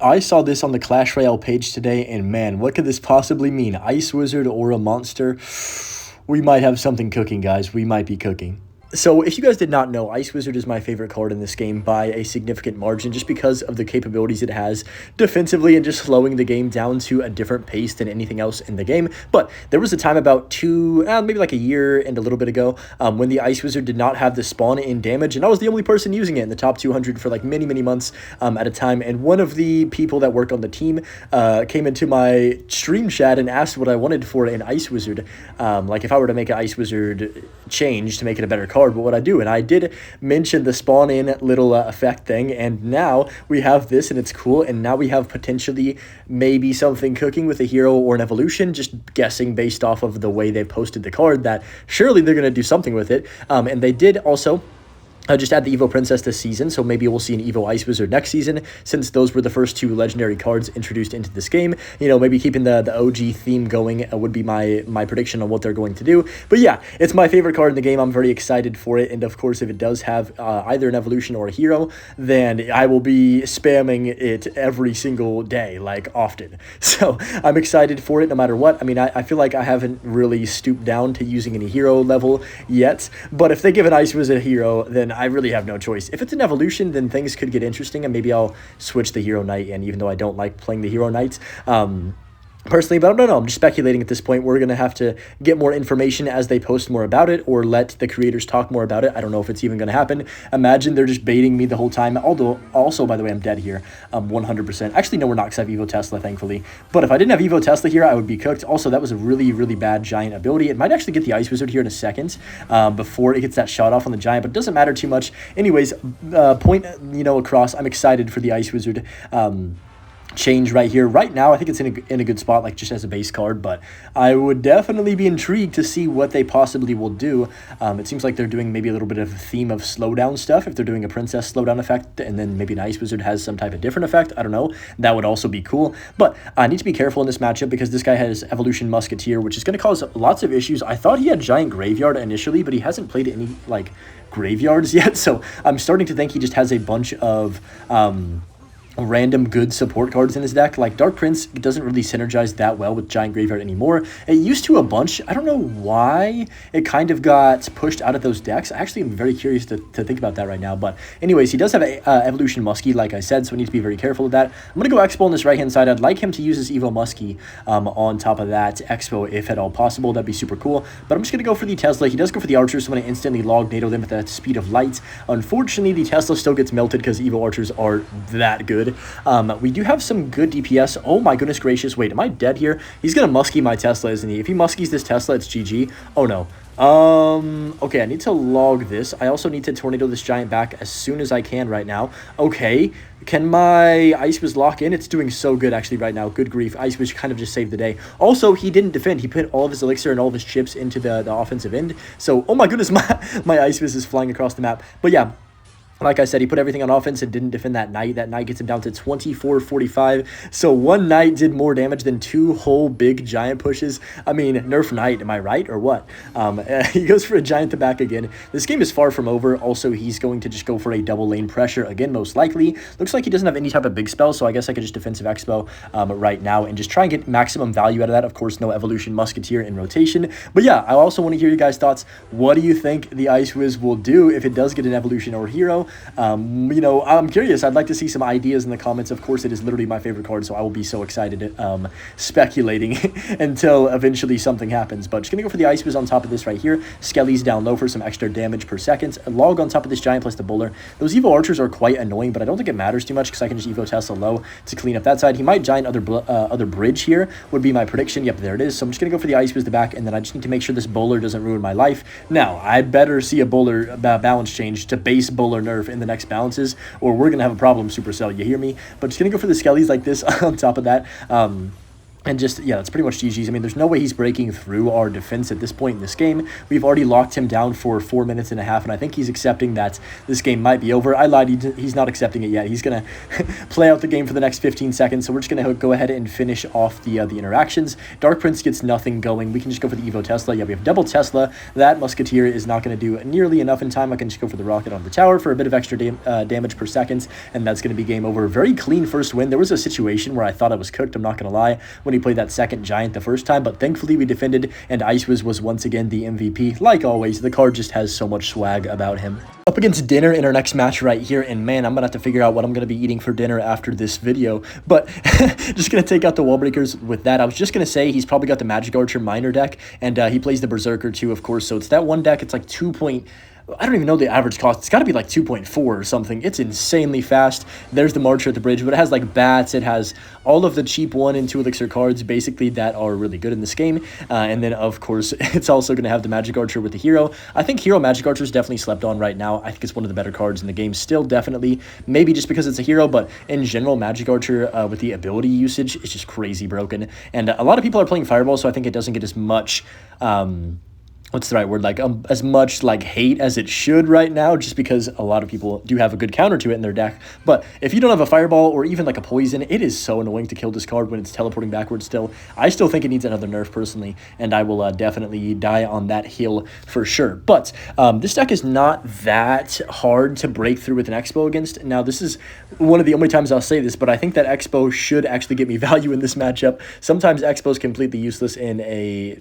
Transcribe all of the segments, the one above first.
I saw this on the Clash Royale page today, and man, what could this possibly mean? Ice Wizard or a monster? We might have something cooking, guys. We might be cooking. So if you guys did not know, Ice Wizard is my favorite card in this game by a significant margin just because of the capabilities it has defensively and just slowing the game down to a different pace than anything else in the game. But there was a time about maybe like a year and a little bit ago when the Ice Wizard did not have the spawn in damage, and I was the only person using it in the top 200 for like many, many months at a time. And one of the people that work on the team came into my stream chat and asked what I wanted for an Ice Wizard. Like if I were to make an Ice Wizard change to make it a better card, what would I do? And I did mention the spawn in little effect thing, and now we have this and it's cool, and now we have potentially maybe something cooking with a hero or an evolution, just guessing based off of the way they posted the card that surely they're going to do something with it. And they did also just add the Evo Princess this season, so maybe we'll see an Evo Ice Wizard next season, since those were the first two legendary cards introduced into this game. You know, maybe keeping the OG theme going would be my prediction on what they're going to do. But yeah, it's my favorite card in the game. I'm very excited for it, and of course, if it does have either an evolution or a hero, then I will be spamming it every single day, like often. So I'm excited for it no matter what. I mean, I feel like I haven't really stooped down to using any hero level yet, but if they give an Ice Wizard a hero, then I really have no choice. If it's an evolution, then things could get interesting, and maybe I'll switch the Hero Knight in, even though I don't like playing the Hero Knights. Personally, but I don't know. I'm just speculating at this point. We're going to have to get more information as they post more about it, or let the creators talk more about it. I don't know if it's even going to happen. Imagine they're just baiting me the whole time. Although, also, by the way, I'm dead here. 100%. Actually, no, we're not, because I have Evo Tesla, thankfully. But if I didn't have Evo Tesla here, I would be cooked. Also, that was a really, really bad giant ability. It might actually get the Ice Wizard here in a second before it gets that shot off on the giant, but it doesn't matter too much. Anyways, point, across. I'm excited for the Ice Wizard change right here. Right now, I think it's in a good spot, like just as a base card, but I would definitely be intrigued to see what they possibly will do. It seems like they're doing maybe a little bit of a theme of slowdown stuff. If they're doing a princess slowdown effect, and then maybe an Ice Wizard has some type of different effect, I don't know. That would also be cool, but I need to be careful in this matchup because this guy has Evolution Musketeer, which is going to cause lots of issues. I thought he had Giant Graveyard initially, but he hasn't played any, like, graveyards yet, so I'm starting to think he just has a bunch of random good support cards in his deck. Like Dark Prince doesn't really synergize that well with Giant Graveyard anymore. It used to a bunch. I don't know why it kind of got pushed out of those decks. I actually am very curious to think about that right now. But anyways, he does have a Evolution Muskie, like I said, so we need to be very careful of that. I'm going to go Expo on this right-hand side. I'd like him to use his Evo Muskie on top of that Expo, if at all possible. That'd be super cool. But I'm just going to go for the Tesla. He does go for the Archer, so I'm going to instantly log NATO them at the speed of light. Unfortunately, the Tesla still gets melted because Evo Archers are that good. We do have some good DPS. Oh my goodness gracious. Wait, am I dead here? He's going to muskie my Tesla, isn't he? If he muskies this Tesla, it's GG. Oh no. Okay, I need to log this. I also need to tornado this giant back as soon as I can right now. Okay, can my Ice Wiz lock in? It's doing so good actually right now. Good grief, Ice Wiz kind of just saved the day. Also, he didn't defend. He put all of his elixir and all of his chips into the offensive end. So, oh my goodness, my Ice Wiz is flying across the map. But yeah, like I said, he put everything on offense and didn't defend that Knight. That Knight gets him down to 24-45. So one Knight did more damage than two whole big giant pushes. I mean, nerf Knight, am I right or what? He goes for a giant to back again. This game is far from over. Also, he's going to just go for a double lane pressure again, most likely. Looks like he doesn't have any type of big spell, so I guess I could just defensive expo right now and just try and get maximum value out of that. Of course, no Evolution Musketeer in rotation. But yeah, I also want to hear you guys' thoughts. What do you think the Ice Wiz will do if it does get an evolution or hero? I'm curious. I'd like to see some ideas in the comments. Of course, it is literally my favorite card, so I will be so excited speculating until eventually something happens. But just going to go for the Ice Wiz on top of this right here. Skelly's down low for some extra damage per second. A log on top of this giant plus the bowler. Those Evo Archers are quite annoying, but I don't think it matters too much because I can just Evo Tesla low to clean up that side. He might giant other bridge here would be my prediction. Yep, there it is. So I'm just going to go for the Ice Wiz the back, and then I just need to make sure this bowler doesn't ruin my life. Now, I better see a bowler balance change to base bowler nerf in the next balances, or we're gonna have a problem, Supercell, you hear me? But just gonna go for the Skellies like this on top of that. And just, yeah, that's pretty much GG's. I mean, there's no way he's breaking through our defense at this point in this game. We've already locked him down for 4 minutes and a half, and I think he's accepting that this game might be over. I lied. He's not accepting it yet. He's going to play out the game for the next 15 seconds, so we're just going to go ahead and finish off the interactions. Dark Prince gets nothing going. We can just go for the Evo Tesla. Yeah, we have double Tesla. That Musketeer is not going to do nearly enough in time. I can just go for the rocket on the tower for a bit of extra damage per second, and that's going to be game over. Very clean first win. There was a situation where I thought I was cooked, I'm not going to lie, when he played that second giant the first time, but thankfully we defended, and IceWiz was once again the MVP. Like always, the card just has so much swag about him. Up against Dinner in our next match right here, and man, I'm gonna have to figure out what I'm gonna be eating for dinner after this video, but just gonna take out the wall breakers with that. I was just gonna say he's probably got the Magic Archer Miner deck, and he plays the Berserker too, of course, so it's that one deck. It's like I don't even know the average cost. It's got to be like 2.4 or something. It's insanely fast. There's the Marcher at the bridge, but it has like bats. It has all of the cheap 1 and 2 elixir cards, basically, that are really good in this game. And then, of course, it's also going to have the Magic Archer with the Hero. I think Hero Magic Archer is definitely slept on right now. I think it's one of the better cards in the game still, definitely. Maybe just because it's a hero, but in general, Magic Archer with the ability usage is just crazy broken. And a lot of people are playing Fireball, so I think it doesn't get as much... what's the right word, like as much like hate as it should right now, just because a lot of people do have a good counter to it in their deck. But if you don't have a Fireball or even like a Poison, it is so annoying to kill this card when it's teleporting backwards still. I still think it needs another nerf personally, and I will definitely die on that hill for sure. But this deck is not that hard to break through with an Expo against. Now, this is one of the only times I'll say this, but I think that Expo should actually get me value in this matchup. Sometimes Expo is completely useless in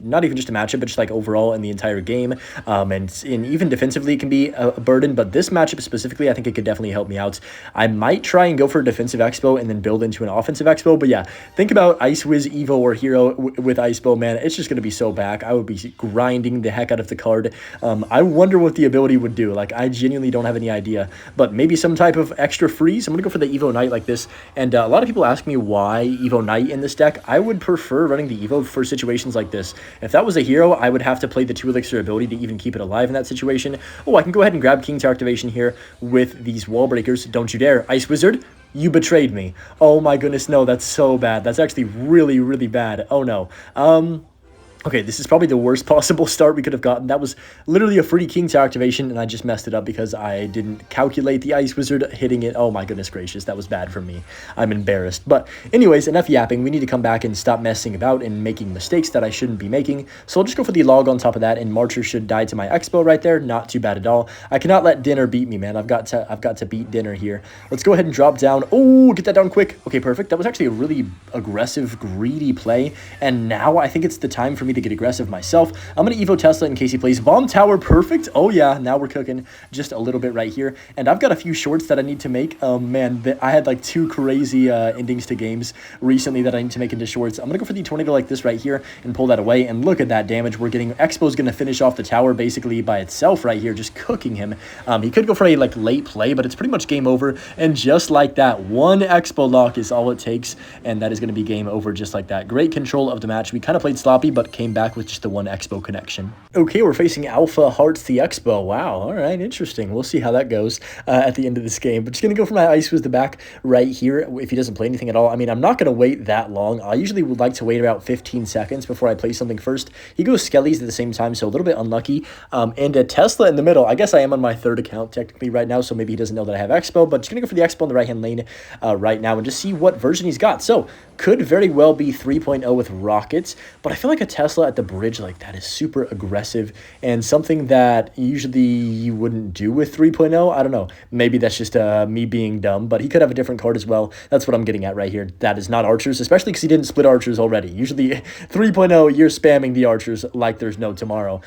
not even just a matchup, but just like overall in the entire game, and even defensively it can be a burden, but this matchup specifically, I think it could definitely help me out. I might try and go for a defensive Expo and then build into an offensive Expo, but yeah, think about IceWiz, Evo, or Hero with Icebo, man, it's just going to be so back. I would be grinding the heck out of the card. I wonder what the ability would do. Like, I genuinely don't have any idea, but maybe some type of extra freeze. I'm going to go for the Evo Knight like this, and a lot of people ask me why Evo Knight in this deck. I would prefer running the Evo for situations like this. If that was a hero, I would have to play the 2 elixir ability to even keep it alive in that situation. Oh, I can go ahead and grab King Tower activation here with these wall breakers. Don't you dare. Ice Wizard, you betrayed me. Oh my goodness, no, that's so bad. That's actually really, really bad. Oh no. Okay, this is probably the worst possible start we could have gotten. That was literally a free King Tower activation, and I just messed it up because I didn't calculate the Ice Wizard hitting it. Oh my goodness gracious, that was bad for me. I'm embarrassed. But anyways, enough yapping. We need to come back and stop messing about and making mistakes that I shouldn't be making. So I'll just go for the log on top of that, and Marcher should die to my Expo right there. Not too bad at all. I cannot let Dinner beat me, man. I've got to beat Dinner here. Let's go ahead and drop down. Oh, get that down quick. Okay, perfect. That was actually a really aggressive, greedy play, and now I think it's the time for me to get aggressive myself. I'm going to Evo Tesla in case he plays Bomb Tower. Perfect. Oh yeah, now we're cooking just a little bit right here. And I've got a few shorts that I need to make. Man, I had like 2 crazy endings to games recently that I need to make into shorts. I'm going to go for the Tornado like this right here and pull that away. And look at that damage we're getting. Expo's going to finish off the tower basically by itself right here, just cooking him. He could go for a like late play, but it's pretty much game over. And just like that, 1 Expo lock is all it takes. And that is going to be game over just like that. Great control of the match. We kind of played sloppy, but came back with just the 1 Expo connection. Okay, we're facing Alpha Hearts the Expo. Wow, all right, interesting. We'll see how that goes at the end of this game. But just going to go for my Ice with the back right here if he doesn't play anything at all. I mean, I'm not going to wait that long. I usually would like to wait about 15 seconds before I play something first. He goes Skellies at the same time, so a little bit unlucky. And a Tesla in the middle. I guess I am on my 3rd account technically right now, so maybe he doesn't know that I have Expo, but just going to go for the Expo in the right-hand lane right now and just see what version he's got. So, could very well be 3.0 with rockets, but I feel like a Tesla at the bridge like that is super aggressive and something that usually you wouldn't do with 3.0. I don't know. Maybe that's just me being dumb, but he could have a different card as well. That's what I'm getting at right here. That is not archers, especially because he didn't split archers already. Usually 3.0, you're spamming the archers like there's no tomorrow.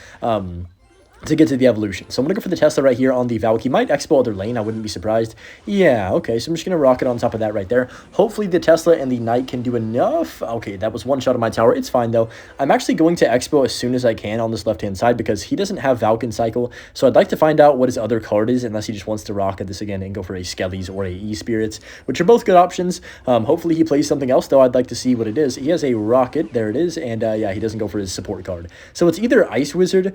To get to the evolution. So I'm going to go for the Tesla right here on the Valk. He might Expo other lane. I wouldn't be surprised. Yeah, okay. So I'm just going to rocket on top of that right there. Hopefully the Tesla and the Knight can do enough. Okay, that was 1 shot on my tower. It's fine, though. I'm actually going to Expo as soon as I can on this left-hand side because he doesn't have Valken Cycle. So I'd like to find out what his other card is unless he just wants to rocket this again and go for a Skellies or a E-Spirits, which are both good options. Hopefully he plays something else, though. I'd like to see what it is. He has a Rocket. There it is. And yeah, he doesn't go for his support card. So it's either Ice Wizard,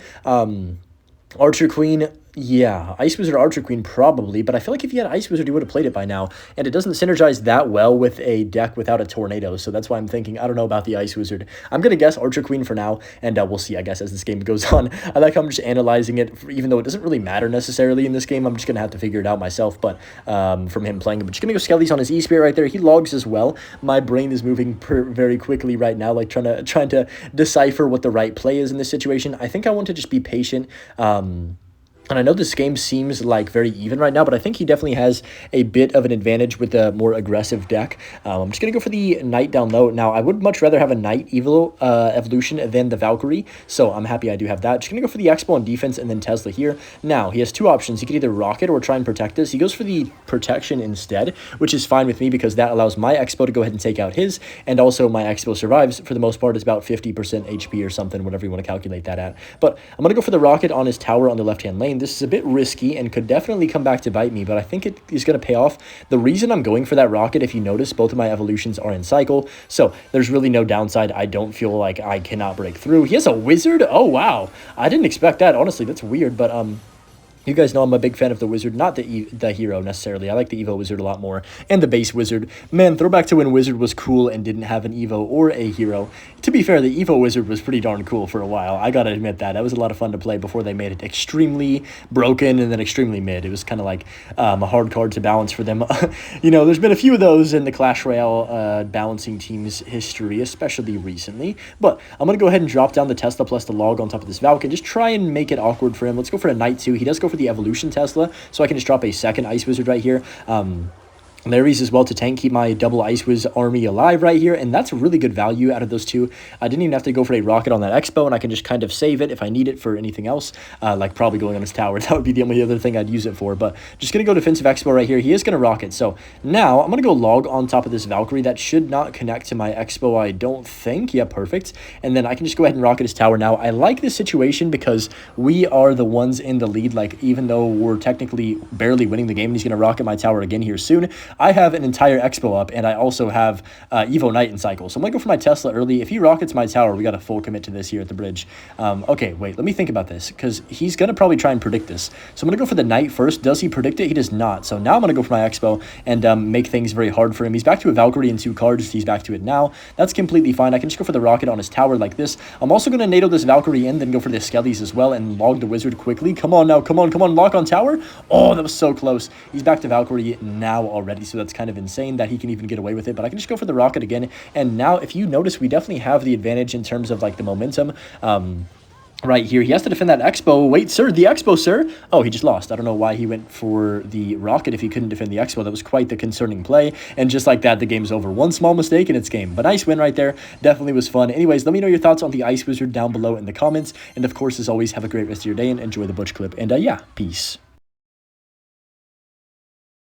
Archer Queen, Yeah, Ice Wizard Archer Queen probably, but I feel like if he had Ice Wizard, he would have played it by now. And it doesn't synergize that well with a deck without a Tornado, so that's why I'm thinking, I don't know about the Ice Wizard. I'm going to guess Archer Queen for now, and we'll see, I guess, as this game goes on. I like how I'm just analyzing it, even though it doesn't really matter necessarily in this game. I'm just going to have to figure it out myself, but from him playing. But just going to go Skellies on his E-Spirit right there. He logs as well. My brain is moving very quickly right now, like trying to decipher what the right play is in this situation. I think I want to just be patient. And I know this game seems like very even right now, but I think he definitely has a bit of an advantage with a more aggressive deck. I'm just going to go for the Knight down low. Now, I would much rather have a Knight evolution than the Valkyrie, so I'm happy I do have that. Just going to go for the Expo on defense and then Tesla here. Now, he has two options. He could either Rocket or try and protect this. He goes for the protection instead, which is fine with me because that allows my Expo to go ahead and take out his, and also my Expo survives. For the most part, it's about 50% HP or something, whatever you want to calculate that at. But I'm going to go for the Rocket on his tower on the left-hand lane. This is a bit risky and could definitely come back to bite me, but I think it is going to pay off. The reason I'm going for that Rocket, if you notice, both of my evolutions are in cycle, so there's really no downside. I don't feel like I cannot break through. He has a Wizard? Oh, wow. I didn't expect that. Honestly, that's weird, but you guys know I'm a big fan of the Wizard, not the hero necessarily. I like the Evo Wizard a lot more, and the base Wizard. Man, throwback to when Wizard was cool and didn't have an Evo or a hero. To be fair, the Evo Wizard was pretty darn cool for a while. I gotta admit that. That was a lot of fun to play before they made it extremely broken and then extremely mid. It was kind of like a hard card to balance for them. You know, there's been a few of those in the Clash Royale balancing team's history, especially recently. But I'm going to go ahead and drop down the Tesla plus the Log on top of this Valk and just try and make it awkward for him. Let's go for a Knight 2. He does go for the Evolution Tesla, so I can just drop a second Ice Wizard right here. Larry's as well to tank, keep my double Ice Wiz army alive right here, and that's really good value out of those two. I didn't even have to go for a Rocket on that Expo, and I can just kind of save it if I need it for anything else, like probably going on his tower. That would be the only other thing I'd use it for, but just going to go defensive Expo right here. He is going to Rocket, so now I'm going to go Log on top of this Valkyrie. That should not connect to my Expo, I don't think. Yeah, perfect. And then I can just go ahead and Rocket his tower now. I like this situation because we are the ones in the lead, like even though we're technically barely winning the game, and he's going to Rocket my tower again here soon. I have an entire Expo up, and I also have Evo Knight in cycle. So I'm going to go for my Tesla early. If he rockets my tower, we got a full commit to this here at the bridge. Okay, wait, let me think about this, because he's going to probably try and predict this. So I'm going to go for the Knight first. Does he predict it? He does not. So now I'm going to go for my Expo and make things very hard for him. He's back to a Valkyrie and 2 cards. He's back to it now. That's completely fine. I can just go for the Rocket on his tower like this. I'm also going to NATO this Valkyrie in, then go for the Skellies as well, and log the Wizard quickly. Come on now, come on, lock on tower. Oh, that was so close. He's back to Valkyrie now already, so that's kind of insane that he can even get away with it, but I can just go for the Rocket again. And now, if you notice, we definitely have the advantage in terms of like the momentum. Right here, he has to defend that Expo. Wait, sir, the Expo, sir. Oh, he just lost. I don't know why he went for the Rocket if he couldn't defend the Expo. That was quite the concerning play. And just like that, the game's over. One small mistake and it's game. But nice win right there. Definitely was fun. Anyways, let me know your thoughts on the Ice Wizard down below in the comments. And of course, as always, have a great rest of your day and enjoy the Butch clip. And yeah, peace.